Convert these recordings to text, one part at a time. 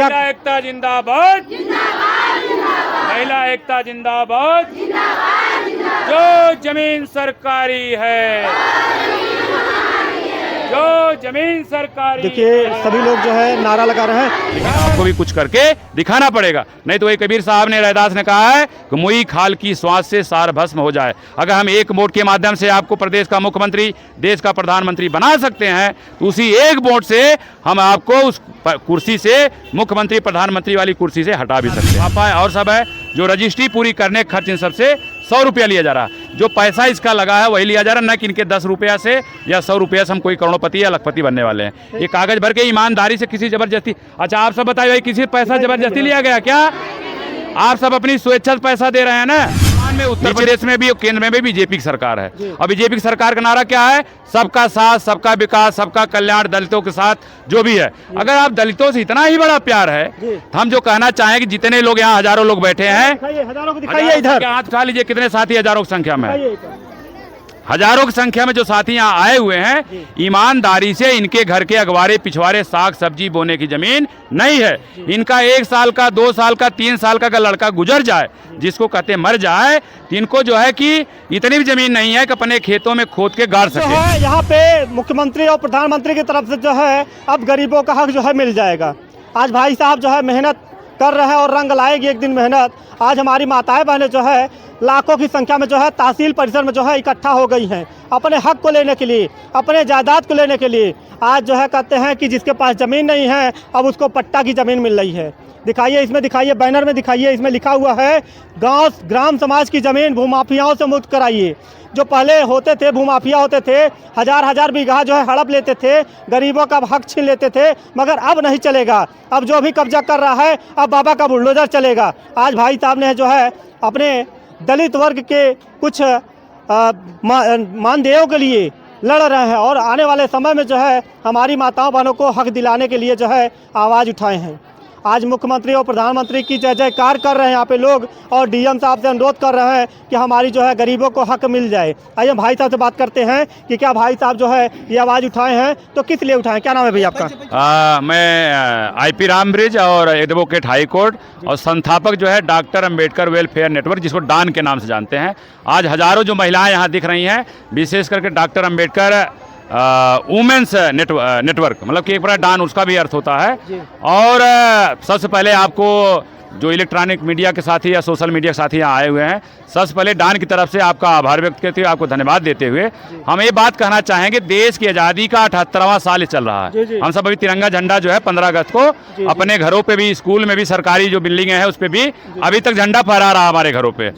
महिला एकता जिंदाबाद, महिला एकता जिंदाबाद, जो जमीन सरकारी है, जो जमीन सरकारी। देखिए सभी लोग जो है नारा लगा रहे हैं। लेकिन आपको भी कुछ करके दिखाना पड़ेगा, नहीं तो वही कबीर साहब ने, रैदास ने कहा है कि मुई खाल की श्वास से सार भस्म हो जाए। अगर हम एक वोट के माध्यम से आपको प्रदेश का मुख्यमंत्री, देश का प्रधानमंत्री बना सकते हैं, तो उसी एक वोट से हम आपको उस कुर्सी से, मुख्यमंत्री प्रधानमंत्री वाली कुर्सी से हटा भी सकते हैं। और सब है जो रजिस्ट्री पूरी करने खर्च इन सबसे 100 रुपया लिया जा रहा, जो पैसा इसका लगा है वही लिया जा रहा, न कि इनके 10 रुपया से या 100 रुपया से हम कोई करोड़पति या लखपति बनने वाले हैं। ये कागज भर के ईमानदारी से, किसी जबरदस्ती। अच्छा आप सब बताइए, भाई किसी पैसा जबरदस्ती लिया गया क्या? आप सब अपनी स्वेच्छा से पैसा दे रहे हैं ना। में उत्तर प्रदेश में भी और केंद्र में भी बीजेपी की सरकार है, और बीजेपी की सरकार का नारा क्या है? सबका साथ, सबका विकास, सबका कल्याण, दलितों के साथ जो भी है। अगर आप दलितों से इतना ही बड़ा प्यार है, तो हम जो कहना चाहें कि जितने लोग यहाँ हजारों लोग बैठे हैं, हजारों को दिखाइए, इधर हाथ उठा लीजिए, कितने साथी हजारों की संख्या में है, हजारों की संख्या में जो साथी यहाँ आए हुए हैं, ईमानदारी से इनके घर के अगवारे पिछवाड़े साग सब्जी बोने की जमीन नहीं है। इनका 1 साल का, 2 साल का, 3 साल का अगर लड़का गुजर जाए, जिसको कहते मर जाए, तो इनको जो है कि इतनी भी जमीन नहीं है कि अपने खेतों में खोद के गाड़ सके। यहाँ पे मुख्यमंत्री और प्रधानमंत्री की तरफ से जो है अब गरीबों का हक जो है मिल जाएगा। आज भाई साहब जो है मेहनत कर रहे हैं और रंग लाएगी एक दिन मेहनत। आज हमारी माताएं बहनें जो है लाखों की संख्या में जो है तहसील परिसर में जो है इकट्ठा हो गई हैं, अपने हक को लेने के लिए, अपने जायदाद को लेने के लिए। आज जो है कहते हैं कि जिसके पास ज़मीन नहीं है अब उसको पट्टा की ज़मीन मिल रही है। दिखाइए, इसमें दिखाइए, बैनर में दिखाइए, इसमें लिखा हुआ है ग्राम समाज की ज़मीन भूमाफियाओं से मुक्त कराइए। जो पहले होते थे भूमाफिया होते थे, हजार बीघा जो है हड़प लेते थे, गरीबों का हक छीन लेते थे, मगर अब नहीं चलेगा। अब जो भी कब्जा कर रहा है अब बाबा का बुलडोजर चलेगा। आज भाई साहब ने जो है अपने दलित वर्ग के कुछ मानदेयों के लिए लड़ रहे हैं, और आने वाले समय में जो है हमारी माताओं बहनों को हक दिलाने के लिए जो है आवाज़ उठाए हैं। आज मुख्यमंत्री और प्रधानमंत्री की जय जयकार कर रहे हैं यहाँ पे लोग, और डीएम साहब से अनुरोध कर रहे हैं कि हमारी जो है गरीबों को हक मिल जाए। आइए भाई साहब से बात करते हैं कि क्या भाई साहब जो है ये आवाज़ उठाए हैं तो किस लिए उठाए? क्या नाम है भैया आपका? मैं IP रामब्रिज और एडवोकेट हाई कोर्ट और संस्थापक जो है डॉक्टर अंबेडकर वेलफेयर नेटवर्क, जिसको डान के नाम से जानते हैं। आज हजारों जो महिलाएं यहाँ दिख रही हैं, विशेष करके डॉक्टर अंबेडकर वुमेन्स नेटवर्क, मतलब कि एक प्रकार डान उसका भी अर्थ होता है। और सबसे पहले आपको जो इलेक्ट्रॉनिक मीडिया के साथी या सोशल मीडिया के साथी यहाँ आए हुए हैं, सबसे पहले डान की तरफ से आपका आभार व्यक्त करते हुए आपको धन्यवाद देते हुए हम ये बात कहना चाहेंगे, देश की आज़ादी का 78वां साल चल रहा है। हम सब अभी तिरंगा झंडा जो है 15 अगस्त को अपने घरों पे भी, स्कूल में भी, सरकारी जो बिल्डिंगें हैं उस पर भी अभी तक झंडा फहरा रहा हमारे घरों पे।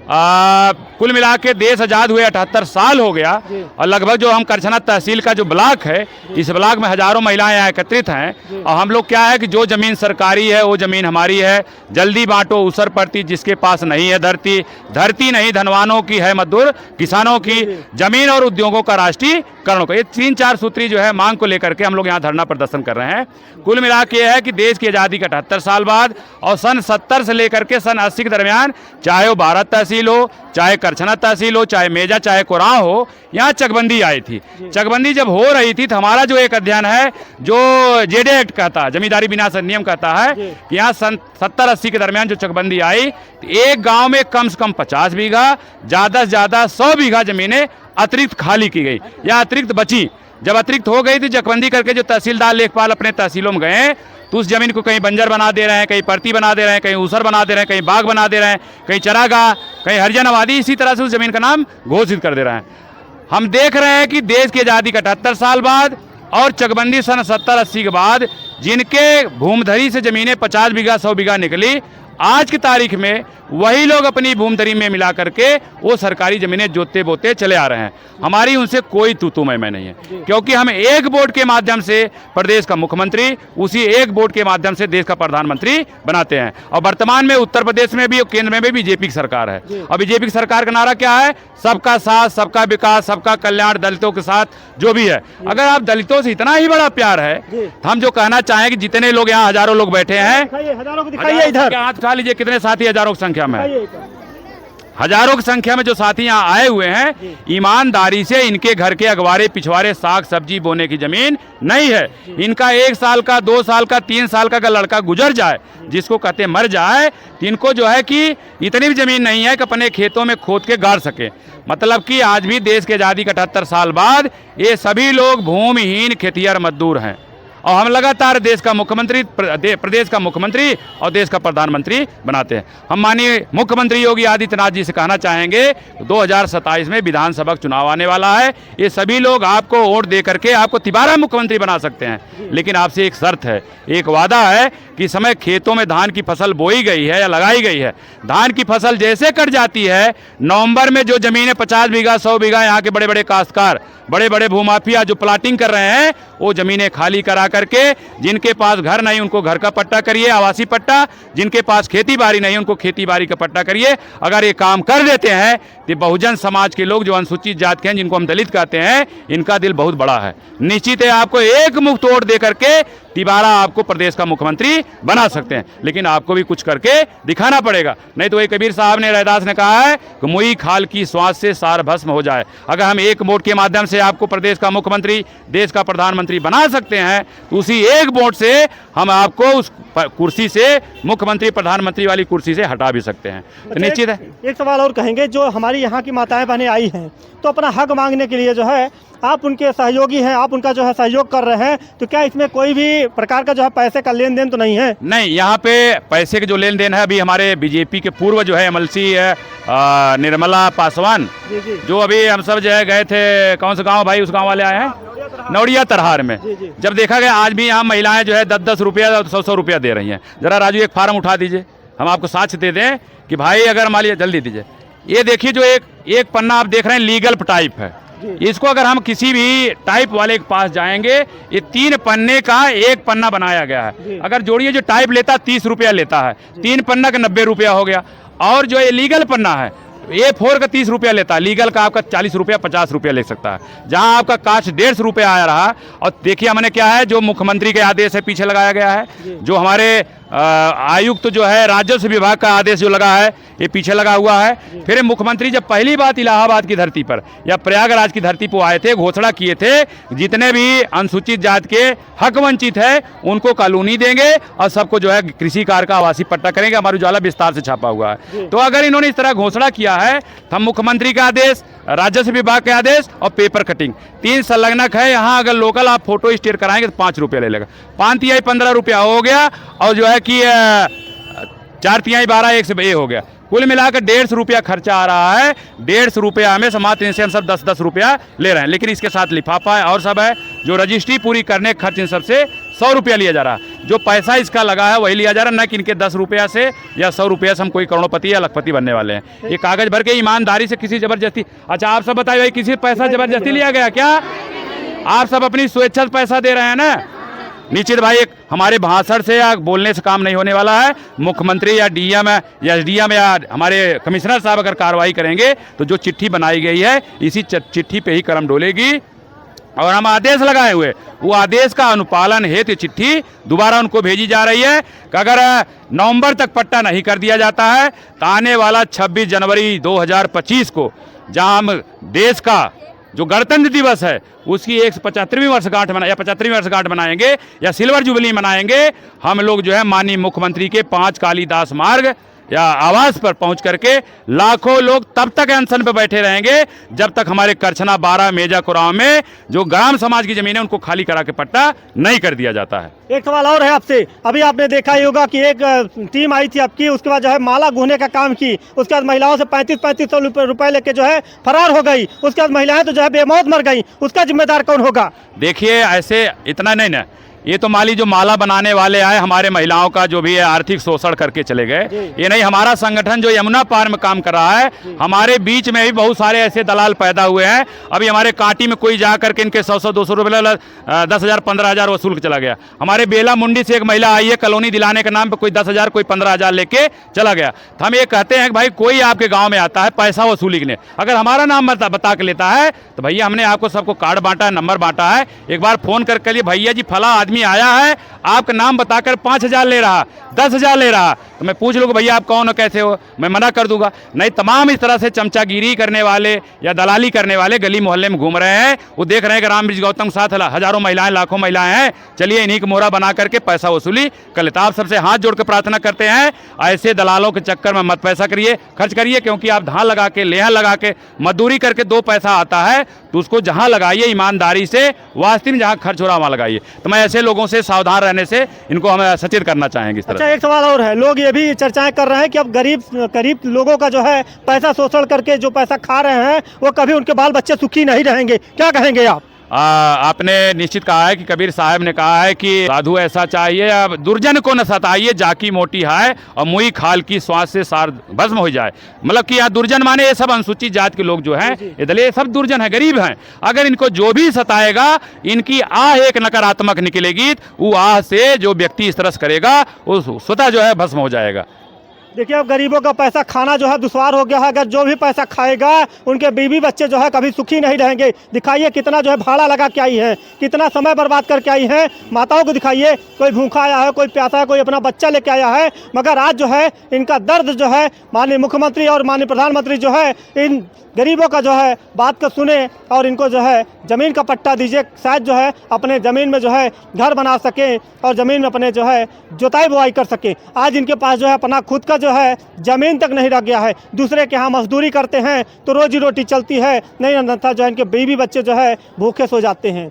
कुल मिला के देश आज़ाद हुए 78 साल हो गया, और लगभग जो हम करछना तहसील का जो ब्लॉक है, इस ब्लॉक में हजारों महिलाएं एकत्रित हैं। और हम लोग क्या है कि जो ज़मीन सरकारी है वो ज़मीन हमारी है, जल्दी बांटो उसर पड़ती, जिसके पास नहीं है धरती, धरती नहीं धनवानों की है मजदूर, किसानों की जमीन और उद्योगों का राष्ट्रीयकरण को। ये 3-4 सूत्री जो है मांग को लेकर के हम लोग यहाँ धरना प्रदर्शन कर रहे हैं। कुल मिला के है कि देश की आज़ादी के 78 साल बाद और सन 70 से लेकर के सन 80 के दरमियान, चाहे वो भारत तहसील हो, चाहे करछना तहसील हो, चाहे मेजा, चाहे कोरांव हो, यहाँ चकबंदी आई थी। चकबंदी जब हो रही थी तो हमारा जो एक अध्ययन है, जो जेडे एक्ट कहता है, जमींदारी विनाश अधिनियम कहता है कि यहाँ सन 70-80 के दरमियान जो चकबंदी आई, तो एक गांव में कम से कम 50 बीघा, ज़्यादा से ज़्यादा 100 बीघा जमीनें अतिरिक्त खाली की गई या अतिरिक्त बची। जब अतिरिक्त हो गई थी, चकबंदी करके जो तहसीलदार लेखपाल अपने तहसीलों में गए, तो उस जमीन को कहीं बंजर बना दे रहे हैं, कहीं परती बना दे रहे हैं, कहीं ऊसर बना दे रहे हैं, कहीं बाग बना दे रहे हैं, कहीं चरागाह, कहीं हरिजन आबादी, इसी तरह से उस जमीन का नाम घोषित कर दे रहे हैं। हम देख रहे हैं कि देश की आज़ादी का 78 साल बाद और चकबंदी सन 70-80 के बाद जिनके भूमधरी से जमीनें 50 बीघा 100 बीघा निकली, आज की तारीख में वही लोग अपनी भूमधरी में मिला करके वो सरकारी जमीनें जोतते बोते चले आ रहे हैं। हमारी उनसे कोई तू मैं नहीं है, क्योंकि हम एक बोर्ड के माध्यम से प्रदेश का मुख्यमंत्री, उसी एक बोर्ड के माध्यम से देश का प्रधानमंत्री बनाते हैं। और वर्तमान में उत्तर प्रदेश में भी और केंद्र में भी बीजेपी की सरकार है, और बीजेपी की सरकार का नारा क्या है? सबका साथ, सबका विकास, सबका कल्याण, दलितों के साथ जो भी है। अगर आप दलितों से इतना ही बड़ा प्यार है, तो हम जो कहना चाहें कि जितने लोग यहाँ हजारों लोग बैठे हैं, हजारों को दिखाइए, इधर हाथ उठा लीजिए, कितने साथी हजारों की संख्या में है, हजारों की संख्या में जो साथी यहाँ आए हुए हैं, ईमानदारी से इनके घर के अगवारे पिछवाड़े साग सब्जी बोने की जमीन नहीं है। इनका 1 साल का, 2 साल का, 3 साल का अगर लड़का गुजर जाए, जिसको कहते मर जाए, तो इनको जो है कि इतनी भी जमीन नहीं है कि अपने खेतों में खोद के गाड़ सके। मतलब कि आज भी देश की आज़ादी के 78 साल बाद ये सभी लोग भूमिहीन खेतिहर मजदूर हैं। और हम लगातार देश का मुख्यमंत्री, प्रदेश का मुख्यमंत्री और देश का प्रधानमंत्री बनाते हैं। हम माननीय मुख्यमंत्री योगी आदित्यनाथ जी से कहना चाहेंगे 2027 में विधानसभा चुनाव आने वाला है। ये सभी लोग आपको वोट दे करके आपको तिबारा मुख्यमंत्री बना सकते हैं, लेकिन आपसे एक शर्त है, एक वादा है कि समय खेतों में धान की फसल बोई गई है या लगाई गई है, धान की फसल जैसे कट जाती है, नवंबर में जो जमीनें 50 बीघा 100 बीघा यहाँ के बड़े बड़े काश्तकार, बड़े बड़े भूमाफिया जो प्लाटिंग कर रहे हैं, वो जमीनें खाली करा करके जिनके पास घर नहीं उनको घर का पट्टा करिए, आवासीय पट्टा, जिनके पास खेती बाड़ी नहीं उनको खेती बाड़ी का पट्टा करिए। अगर ये काम कर देते हैं तो बहुजन समाज के लोग जो अनुसूचित जात के हैं, जिनको हम दलित कहते हैं, इनका दिल बहुत बड़ा है। निश्चित है आपको एक मुफ्त वोट दे करके तिबारा आपको प्रदेश का मुख्यमंत्री बना सकते हैं, लेकिन आपको भी कुछ करके दिखाना पड़ेगा। नहीं तो वही कबीर साहब ने, रैदास ने कहा है कि मुई खाल की श्वास से सार भस्म हो जाए। अगर हम एक वोट के माध्यम से आपको प्रदेश का मुख्यमंत्री, देश का प्रधानमंत्री बना सकते हैं, तो उसी एक वोट से हम आपको उस कुर्सी से, मुख्यमंत्री प्रधानमंत्री वाली कुर्सी से हटा भी सकते हैं। तो निश्चित है। एक सवाल और कहेंगे, जो हमारी यहाँ की माताएं बहनें आई हैं तो अपना हक मांगने के लिए जो है आप उनके सहयोगी हैं, आप उनका जो है सहयोग कर रहे हैं, तो क्या इसमें कोई भी प्रकार का जो है पैसे का लेन देन तो नहीं है? नहीं, यहाँ पे पैसे के जो लेन देन है, अभी हमारे बीजेपी के पूर्व जो है एमएलसी है निर्मला पासवान, जो अभी हम सब जो है गए थे, कौन सा गांव भाई, उस गांव वाले आए हैं नौड़िया तरहार में। जब देखा गया आज भी यहाँ महिलाएं जो है 10-10 रुपया 100-100 रुपया दे रही हैं। जरा राजू एक फार्म उठा दीजिए, हम आपको साक्ष्य दे दें कि भाई अगर मान लीजिए, जल्दी दीजिए, ये देखिए जो एक पन्ना आप देख रहे हैं लीगल टाइप है, इसको अगर हम किसी भी टाइप वाले के पास जाएंगे, ये 3 पन्ने का एक पन्ना बनाया गया है। अगर जोड़िए जो टाइप लेता 30 रुपया लेता है, 3 पन्ना का 90 रुपया हो गया। और जो ये लीगल पन्ना है, A4 का 30 रुपया लेता है, लीगल का आपका 40 रुपया 50 रुपया ले सकता है, जहां आपका कास्ट 150 रुपया आया रहा। और देखिए हमने क्या है, जो मुख्यमंत्री के आदेश है पीछे लगाया गया है, जो हमारे आयुक्त जो है राजस्व विभाग का आदेश जो लगा है, ये पीछे लगा हुआ है। फिर मुख्यमंत्री जब पहली बात इलाहाबाद की धरती पर या प्रयागराज की धरती पर आए थे, घोषणा किए थे जितने भी अनुसूचित जात के हक वंचित है उनको कॉलोनी देंगे और सबको जो है कृषि कार्य का आवासीय पट्टा करेंगे। हमारी उजाला विस्तार से छापा हुआ है। तो अगर इन्होंने इस तरह घोषणा किया है, तो हम मुख्यमंत्री का आदेश, राजस्व विभाग के आदेश और पेपर कटिंग 3 संलग्नक है। यहाँ अगर लोकल आप फोटो स्टेट कराएंगे तो 5 रुपये ले लेगा, 5 तिहाई 15 रुपया हो गया, और जो है कि 4 तिहाई 12 1 से हो गया, कुल मिलाकर 150 रुपया खर्चा आ रहा है। 150 रुपया हमें समाप्त, इनसे हम सब 10-10 रुपया ले रहे हैं, लेकिन इसके साथ लिफाफा है और सब है। जो रजिस्ट्री पूरी करने का खर्च इन सबसे 100 रुपया लिया जा रहा है। जो पैसा इसका लगा है वही लिया जा रहा है, न कि इनके 10 रुपया से या 100 रुपया से हम कोई करोड़पति या लखपति बनने वाले हैं। ये कागज भर के ईमानदारी से किसी जबरदस्ती, अच्छा आप सब बताइए भाई, किसी पैसा जबरदस्ती लिया गया क्या? आप सब अपनी स्वेच्छा से पैसा दे रहे हैं ना? निश्चित भाई, एक हमारे भाषण से या बोलने से काम नहीं होने वाला है। मुख्यमंत्री या डीएम या एसडीएम या हमारे कमिश्नर साहब अगर कार्रवाई करेंगे तो जो चिट्ठी बनाई गई है इसी चिट्ठी पे ही कलम डोलेगी। और हम आदेश लगाए हुए, वो आदेश का अनुपालन हेतु चिट्ठी दोबारा उनको भेजी जा रही है कि अगर नवंबर तक पट्टा नहीं कर दिया जाता है तो आने वाला 26 जनवरी 2025 को, जहां हम देश का जो गणतंत्र दिवस है उसकी 175वीं वर्षगांठ या 75वीं वर्षगांठ मनाएंगे या सिल्वर जुबली मनाएंगे। हम लोग जो है माननीय मुख्यमंत्री के 5 कालीदास मार्ग या आवास पर पहुंच करके लाखों लोग तब तक अनशन पर बैठे रहेंगे जब तक हमारे करछना 12 मेजा कुराव में जो ग्राम समाज की जमीन है उनको खाली करा के पट्टा नहीं कर दिया जाता है। एक सवाल और है आपसे, अभी आपने देखा ही होगा कि एक टीम आई थी आपकी, उसके बाद जो है माला गूंथने का काम की, उसके बाद महिलाओं से 3500 रुपए लेके जो है फरार हो गई, उसके बाद महिलाएं तो जो है बेमौत मर गई, उसका जिम्मेदार कौन होगा? देखिए ऐसे इतना नहीं ना, ये तो माली जो माला बनाने वाले आए हमारे महिलाओं का जो भी है आर्थिक शोषण करके चले गए। ये नहीं, हमारा संगठन जो यमुना पार में काम कर रहा है, हमारे बीच में भी बहुत सारे ऐसे दलाल पैदा हुए हैं। अभी हमारे कांटी में कोई जा करके इनके 100-200 रुपये 10,000 15,000 वसूल के चला गया। हमारे बेला मुंडी से एक महिला आई है कॉलोनी दिलाने के नाम पर, कोई 10,000 कोई 15,000 लेके चला गया। तो हम ये कहते हैं कि भाई कोई आपके गाँव में आता है पैसा वसूली के लिए, अगर हमारा नाम बता के लेता है तो भैया हमने आपको सबको कार्ड बांटा है, नंबर बांटा है, एक बार फोन करके लिए भैया जी फला आदमी आदमी आया है, आपका नाम बताकर 5,000 ले रहा, 10,000 ले रहा, तो मैं पूछ लूँगा भैया आप कौन हो, कैसे हो, मैं मना कर दूंगा। नहीं, तमाम इस तरह से चमचागिरी करने वाले या दलाली करने वाले गली मोहल्ले में घूम रहे हैं। वो देख रहे हैं कि राम ब्रिज गौतम के साथ हजारों महिलाएं, लाखों महिलाएं हैं, चलिए इन्हीं को मोहरा बना करके पैसा वसूली कर लेता। आप सबसे हाथ जोड़ के प्रार्थना करते हैं, ऐसे दलालों के चक्कर में मत पैसा खर्च करिए, क्योंकि आप धान लगा के, लेहा लगा के, मजदूरी करके 2 पैसा आता है, तो उसको जहां लगाइए ईमानदारी से, वास्तव में जहां खर्च हो रहा वहां लगाइए। तो मैं ऐसे लोगों से सावधान रहने से इनको हमें सचेत करना चाहेंगे इस तरह। अच्छा, एक सवाल और है, लोग ये भी चर्चाएं कर रहे हैं कि अब गरीब लोगों का जो है पैसा शोषण करके जो पैसा खा रहे हैं वो कभी उनके बाल बच्चे सुखी नहीं रहेंगे, क्या कहेंगे आप? आपने निश्चित कहा है कि कबीर साहब ने कहा है कि साधु ऐसा चाहिए, अब दुर्जन को न सताइए, जाकी मोटी है और मुई खाल की श्वास से सार भस्म हो जाए। मतलब कि यहाँ दुर्जन माने ये सब अनुसूचित जात के लोग जो हैं, ये दलित सब दुर्जन है, गरीब हैं। अगर इनको जो भी सताएगा, इनकी आह एक नकारात्मक निकलेगी, वो आह से जो व्यक्ति इस तरह से करेगा वो स्वतः जो है भस्म हो जाएगा। देखिए, अब गरीबों का पैसा खाना जो है दुश्वार हो गया है। अगर जो भी पैसा खाएगा, उनके बीवी बच्चे जो है कभी सुखी नहीं रहेंगे। दिखाइए कितना जो है भाड़ा लगा के आई हैं, कितना समय बर्बाद करके आई हैं। माताओं को दिखाइए, कोई भूखा आया है, कोई प्यासा है, कोई अपना बच्चा लेके आया है, मगर आज जो है इनका दर्द जो है माननीय मुख्यमंत्री और माननीय प्रधानमंत्री जो है इन गरीबों का जो है बात को सुने और इनको जो है ज़मीन का पट्टा दीजिए। शायद जो है अपने ज़मीन में जो है घर बना सकें और ज़मीन में अपने जो है जोताई बुआई कर सकें। आज इनके पास जो है अपना खुद का जो है ज़मीन तक नहीं रह गया है। दूसरे के यहाँ मजदूरी करते हैं तो रोजी रोटी चलती है, नहीं अन्यथा जो है इनके बीवी बच्चे जो है भूखे सो जाते हैं।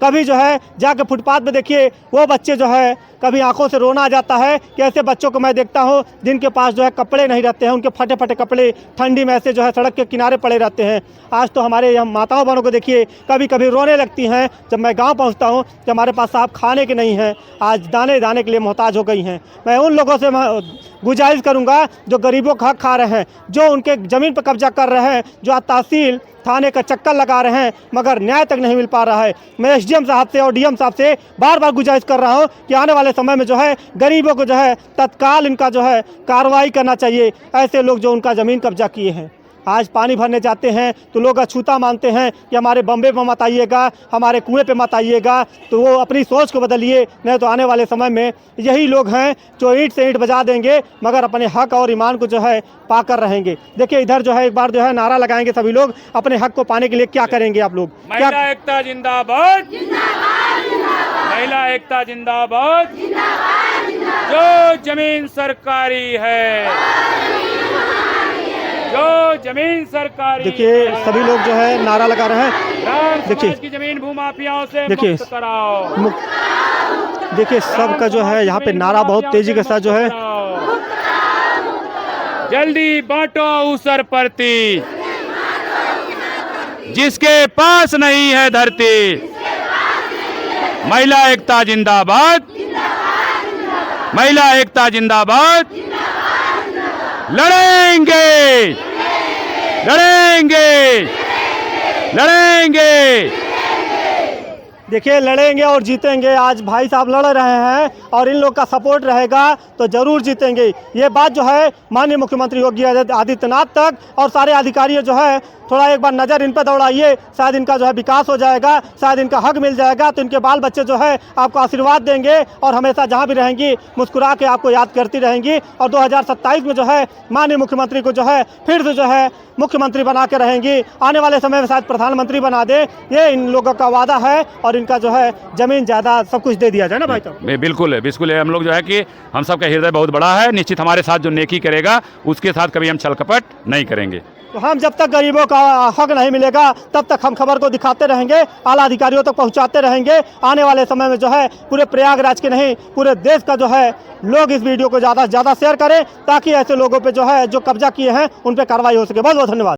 कभी जो है जाके फुटपाथ पे देखिए, वो बच्चे जो है कभी आंखों से रोना आ जाता है कि ऐसे बच्चों को मैं देखता हूँ जिनके पास जो है कपड़े नहीं रहते हैं, उनके फटे फटे कपड़े ठंडी में ऐसे जो है सड़क के किनारे पड़े रहते हैं। आज तो हमारे यहाँ माताओं बहनों को देखिए कभी कभी रोने लगती हैं जब मैं गांव पहुँचता हूँ कि हमारे पास साहब खाने के नहीं हैं, आज दाने दाने के लिए मोहताज हो गई हैं। मैं उन लोगों से गुजारिश करूँगा जो गरीबों का हक खा रहे हैं, जो उनके ज़मीन पर कब्जा कर रहे हैं, जो आज तहसील थाने का चक्कर लगा रहे हैं मगर न्याय तक नहीं मिल पा रहा है। मैं एसडीएम साहब से और डीएम साहब से बार बार गुजारिश कर रहा हूं कि आने वाले समय में जो है गरीबों को जो है तत्काल इनका जो है कार्रवाई करना चाहिए। ऐसे लोग जो उनका ज़मीन कब्जा किए हैं, आज पानी भरने जाते हैं तो लोग अछूता मानते हैं कि हमारे बम्बे में मत आइएगा, हमारे कुएं पे मत आइएगा। तो वो अपनी सोच को बदलिए, नहीं तो आने वाले समय में यही लोग हैं जो ईंट से ईंट बजा देंगे मगर अपने हक और ईमान को जो है पाकर रहेंगे। देखिए इधर जो है एक बार जो है नारा लगाएंगे सभी लोग, अपने हक को पाने के लिए क्या करेंगे आप लोग? महिला एकता जिंदाबाद, महिला एकता जिंदाबाद, जो जमीन सरकारी है, जो जमीन सरकारी। देखिए सभी लोग जो है नारा लगा रहे हैं। देखिए की जमीन भूमाफियाओं से देखिए मुक्त कराओ। देखिए सबका जो है यहाँ पे नारा बहुत तेजी के साथ जो है, जल्दी बांटो ऊसर परती, जिसके पास नहीं है धरती। महिला एकता जिंदाबाद, महिला एकता जिंदाबाद। लड़ेंगे, लड़ेंगे, लड़ेंगे। देखिए लड़ेंगे और जीतेंगे। आज भाई साहब लड़ रहे हैं और इन लोग का सपोर्ट रहेगा तो जरूर जीतेंगे। ये बात जो है माननीय मुख्यमंत्री योगी आदित्यनाथ तक और सारे अधिकारी जो है थोड़ा एक बार नज़र इन पर दौड़ाइए, शायद इनका जो है विकास हो जाएगा, शायद इनका हक मिल जाएगा, तो इनके बाल बच्चे जो है आपको आशीर्वाद देंगे और हमेशा जहाँ भी रहेंगी मुस्कुरा के आपको याद करती रहेंगी। और 2027 में जो है माननीय मुख्यमंत्री को जो है फिर से जो है मुख्यमंत्री बना के रहेंगी। आने वाले समय में शायद प्रधानमंत्री बना दे, ये इन लोगों का वादा है और इनका जो है जमीन जायदाद सब कुछ दे दिया जाए ना भाई साहब। बिल्कुल बिल्कुल, हम लोग जो है कि हम सबका हृदय बहुत बड़ा है, निश्चित हमारे साथ जो नेकी करेगा उसके साथ कभी हम छल कपट नहीं करेंगे। तो हम जब तक गरीबों का हक नहीं मिलेगा तब तक हम खबर को दिखाते रहेंगे, आला अधिकारियों तक पहुंचाते रहेंगे। आने वाले समय में जो है पूरे प्रयागराज के नहीं पूरे देश का जो है लोग इस वीडियो को ज़्यादा से ज़्यादा शेयर करें ताकि ऐसे लोगों पे जो है जो कब्जा किए हैं उन पे कार्रवाई हो सके। बहुत बहुत धन्यवाद।